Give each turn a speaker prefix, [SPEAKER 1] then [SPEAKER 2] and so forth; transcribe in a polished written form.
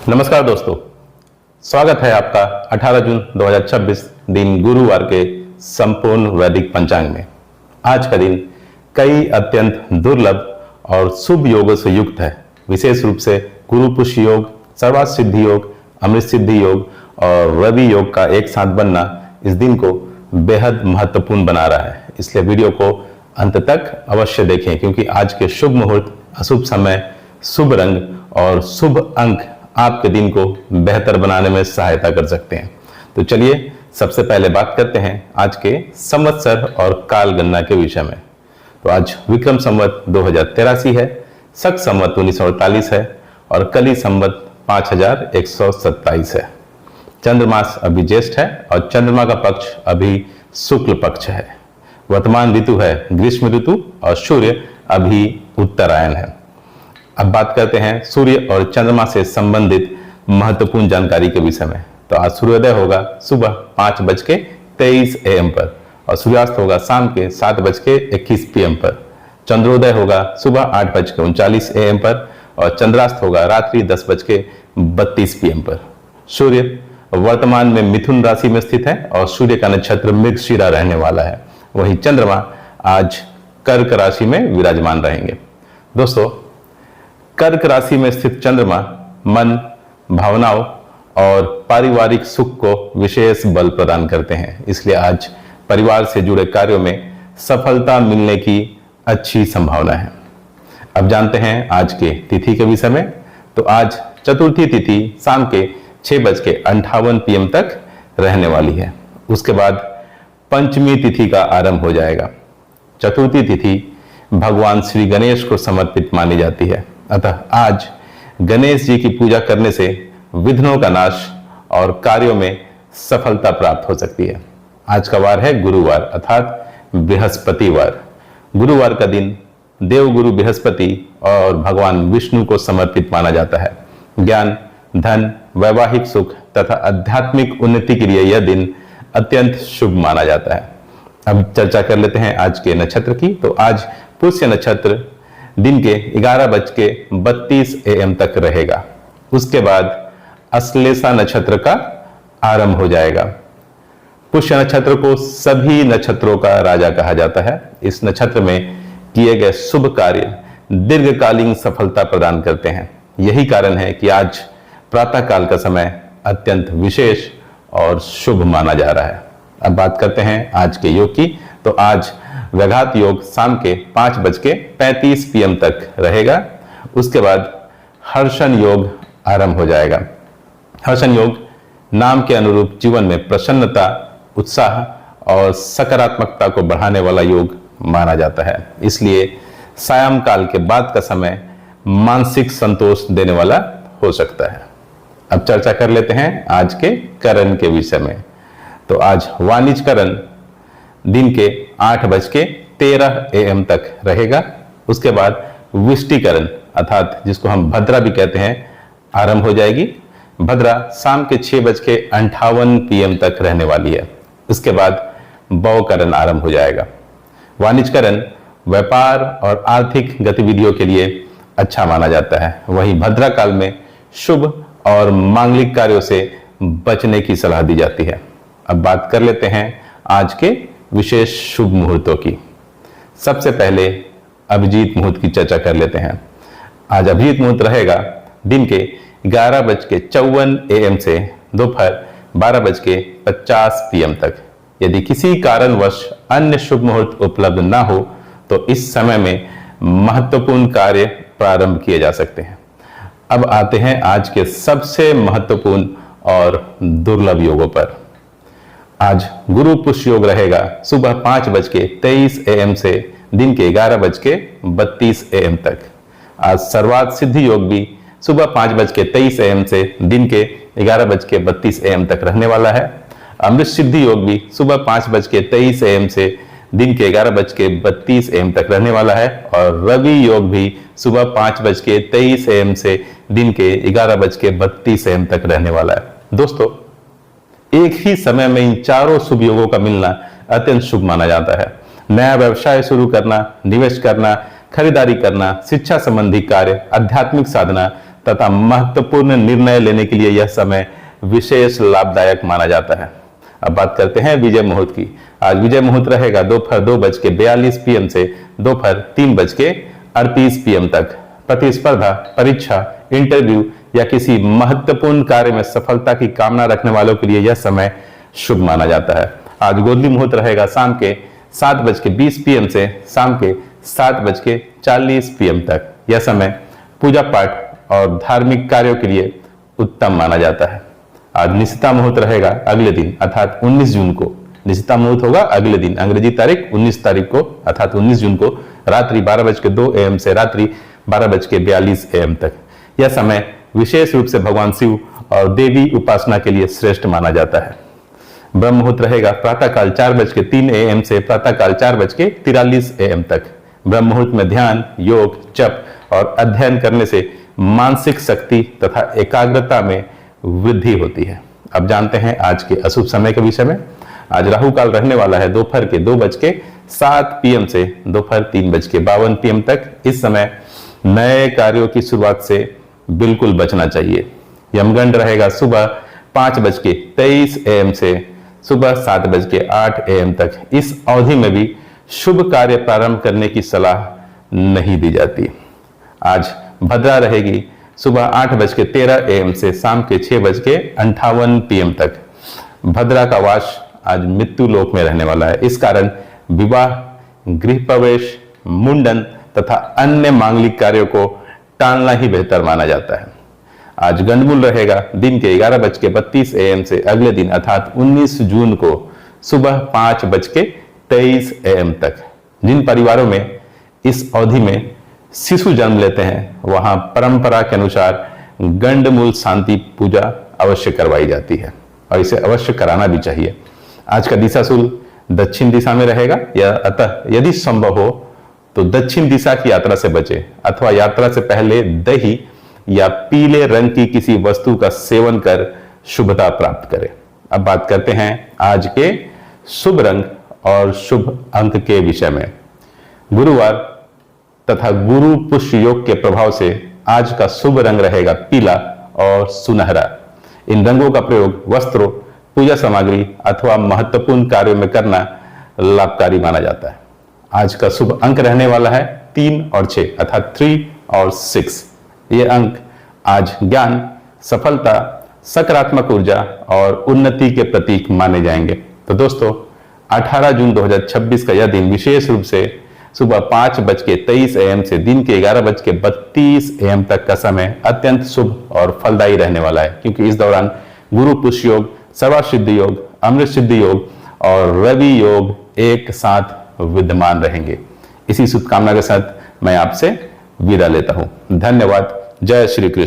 [SPEAKER 1] नमस्कार दोस्तों, स्वागत है आपका 18 जून 2026 दिन गुरुवार के संपूर्ण वैदिक पंचांग में। आज का दिन कई अत्यंत दुर्लभ और शुभ योगों से युक्त है। विशेष रूप से गुरु पुष्य योग, सर्वार्थ सिद्धि योग, अमृत सिद्धि योग और रवि योग का एक साथ बनना इस दिन को बेहद महत्वपूर्ण बना रहा है। इसलिए वीडियो को अंत तक अवश्य देखें, क्योंकि आज के शुभ मुहूर्त, अशुभ समय, शुभ रंग और शुभ अंक आपके दिन को बेहतर बनाने में सहायता कर सकते हैं। तो चलिए सबसे पहले बात करते हैं आज के संवत्सर और काल गणना के विषय में। तो आज विक्रम संवत 2083 है, शक संवत 1948 है और कली संवत 5127 है। चंद्रमास अभी ज्येष्ठ है और चंद्रमा का पक्ष अभी शुक्ल पक्ष है। वर्तमान ऋतु है ग्रीष्म ऋतु और सूर्य अभी उत्तरायण है। अब बात करते हैं सूर्य और चंद्रमा से संबंधित महत्वपूर्ण जानकारी के विषय में। तो आज सूर्योदय होगा सुबह 5:23 AM पर और सूर्यास्त होगा शाम के 7:21 PM पर। चंद्रोदय होगा सुबह 8:39 AM पर और चंद्रास्त होगा रात्रि 10:32 PM पर। सूर्य वर्तमान में मिथुन राशि में स्थित है और सूर्य का नक्षत्र मृगशिरा रहने वाला है। वहीं चंद्रमा आज कर्क राशि में विराजमान रहेंगे। दोस्तों, कर्क राशि में स्थित चंद्रमा मन, भावनाओं और पारिवारिक सुख को विशेष बल प्रदान करते हैं। इसलिए आज परिवार से जुड़े कार्यों में सफलता मिलने की अच्छी संभावना है। अब जानते हैं आज के तिथि के विषय में। तो आज चतुर्थी तिथि शाम के 6:58 PM तक रहने वाली है। उसके बाद पंचमी तिथि का आरंभ हो जाएगा। चतुर्थी तिथि भगवान श्री गणेश को समर्पित मानी जाती है, अतः आज गणेश जी की पूजा करने से विघ्नों का नाश और कार्यों में सफलता प्राप्त हो सकती है। आज का वार है गुरुवार अर्थात बृहस्पतिवार। गुरुवार का दिन देवगुरु बृहस्पति और भगवान विष्णु को समर्पित माना जाता है। ज्ञान, धन, वैवाहिक सुख तथा आध्यात्मिक उन्नति के लिए यह दिन अत्यंत शुभ माना जाता है। अब चर्चा कर लेते हैं आज के नक्षत्र की। तो आज पुष्य नक्षत्र दिन के 11:32 AM तक रहेगा। उसके बाद अश्लेषा नक्षत्र का आरंभ हो जाएगा। पुष्य नक्षत्र को सभी नक्षत्रों का राजा कहा जाता है। इस नक्षत्र में किए गए शुभ कार्य दीर्घकालीन सफलता प्रदान करते हैं। यही कारण है कि आज प्रातः काल का समय अत्यंत विशेष और शुभ माना जा रहा है। अब बात करते हैं आज के योग की। तो आज व्याघात योग शाम के 5:35 PM तक रहेगा। उसके बाद हर्षण योग आरंभ हो जाएगा। हर्षण योग नाम के अनुरूप जीवन में प्रसन्नता, उत्साह और सकारात्मकता को बढ़ाने वाला योग माना जाता है। इसलिए सायं काल के बाद का समय मानसिक संतोष देने वाला हो सकता है। अब चर्चा कर लेते हैं आज के करण के विषय में। तो आज वाणिज्य करण दिन के 8:13 AM तक रहेगा। उसके बाद विष्टिकरण अर्थात जिसको हम भद्रा भी कहते हैं आरंभ हो जाएगी। भद्रा शाम के 6:58 PM तक रहने वाली है। उसके बाद भवकरण आरंभ हो जाएगा। वाणिज्यकरण व्यापार और आर्थिक गतिविधियों के लिए अच्छा माना जाता है। वहीं भद्रा काल में शुभ और मांगलिक कार्यों से बचने की सलाह दी जाती है। अब बात कर लेते हैं आज के विशेष शुभ मुहूर्तों की। सबसे पहले अभिजीत मुहूर्त की चर्चा कर लेते हैं। आज अभिजीत मुहूर्त रहेगा दिन के 11:54 AM से दोपहर 12:50 PM तक। यदि किसी कारणवश अन्य शुभ मुहूर्त उपलब्ध ना हो तो इस समय में महत्वपूर्ण कार्य प्रारंभ किए जा सकते हैं। अब आते हैं आज के सबसे महत्वपूर्ण और दुर्लभ योगों पर। आज गुरु पुष्य योग रहेगा सुबह 5:23 AM से दिन के 11:32 AM तक। आज सर्वार्थ सिद्धि योग भी सुबह 5:23 AM से दिन के 11:32 AM तक रहने वाला है। अमृत सिद्धि योग भी सुबह 5:23 AM से दिन के 11:32 AM तक रहने वाला है और रवि योग भी सुबह 5:23 AM से दिन के 11:32 AM तक रहने वाला है। दोस्तों, एक ही समय में इन चारों शुभ योगों का मिलना अत्यंत शुभ माना जाता है। नया व्यवसाय शुरू करना, निवेश करना, खरीदारी करना, शिक्षा संबंधी कार्य, आध्यात्मिक साधना तथा महत्वपूर्ण निर्णय लेने के लिए यह समय विशेष लाभदायक माना जाता है। अब बात करते हैं विजय मुहूर्त की। आज विजय मुहूर्त रहेगा दोपहर 2:42 PM से दोपहर 3:38 PM तक। प्रतिस्पर्धा, परीक्षा, इंटरव्यू या किसी महत्वपूर्ण कार्य में सफलता की कामना रखने वालों के लिए यह समय शुभ माना जाता है। आज गोधूली मुहूर्त रहेगा शाम के 7:20 PM से शाम के 7:40 PM तक। यह समय पूजा पाठ और धार्मिक कार्यों के लिए उत्तम माना जाता है। आज निशिता मुहूर्त रहेगा अगले दिन अर्थात 19 जून को। निशिता मुहूर्त होगा अगले दिन, अंग्रेजी तारीख 19 तारीख को अर्थात 19 जून को रात्रि 12:02 AM से रात्रि 12:42 AM तक। यह समय विशेष रूप से भगवान शिव और देवी उपासना के लिए श्रेष्ठ माना जाता है। ब्रह्म मुहूर्त रहेगा प्रातःकाल 4:03 AM से प्रातःकाल 4:43 AM तक। ब्रह्म मुहूर्त में ध्यान, योग, जप और अध्ययन करने से मानसिक शक्ति तथा एकाग्रता में वृद्धि होती है। अब जानते हैं आज के अशुभ समय के विषय में। आज राहु काल रहने वाला है दोपहर के 2:07 PM से दोपहर 3:52 PM तक। इस समय नए कार्यों की शुरुआत से बिल्कुल बचना चाहिए। यमगंड रहेगा सुबह 5:23 AM से सुबह 7:08 AM तक। इस अवधि में भी शुभ कार्य प्रारंभ करने की सलाह नहीं दी जाती। आज भद्रा रहेगी सुबह 8:13 AM से शाम के 6:58 PM तक। भद्रा का वास आज मृत्यु लोक में रहने वाला है। इस कारण विवाह, गृह प्रवेश, मुंडन तथा अन्य मांगलिक कार्यों को टालना ही बेहतर माना जाता है। आज गंडमूल रहेगा दिन के 11:32 AM से अगले दिन अर्थात 19 जून को सुबह 5:23 AM तक। जिन परिवारों में इस अवधि में शिशु जन्म लेते हैं वहां परंपरा के अनुसार गंडमूल शांति पूजा अवश्य करवाई जाती है और इसे अवश्य कराना भी चाहिए। आज का दिशाशूल दक्षिण दिशा में रहेगा या अतः यदि संभव हो तो दक्षिण दिशा की यात्रा से बचे अथवा यात्रा से पहले दही या पीले रंग की किसी वस्तु का सेवन कर शुभता प्राप्त करें। अब बात करते हैं आज के शुभ रंग और शुभ अंक के विषय में। गुरुवार तथा गुरु पुष्य योग के प्रभाव से आज का शुभ रंग रहेगा पीला और सुनहरा। इन रंगों का प्रयोग वस्त्रों, पूजा सामग्री अथवा महत्वपूर्ण कार्यों में करना लाभकारी माना जाता है। आज का शुभ अंक रहने वाला है 3 और 6 अर्थात 3 और 6। ये अंक आज ज्ञान, सफलता, सकारात्मक ऊर्जा और उन्नति के प्रतीक माने जाएंगे। तो दोस्तों 18 जून 2026 का यह दिन विशेष रूप से सुबह 5:23 AM से दिन के 11:32 AM तक का समय अत्यंत शुभ और फलदायी रहने वाला है, क्योंकि इस दौरान गुरु पुष्य योग, सर्वसिद्धि योग, अमृत सिद्धि योग और रवि योग एक साथ विद्यमान रहेंगे। इसी शुभकामना के साथ मैं आपसे विदा लेता हूं। धन्यवाद। जय श्री कृष्ण।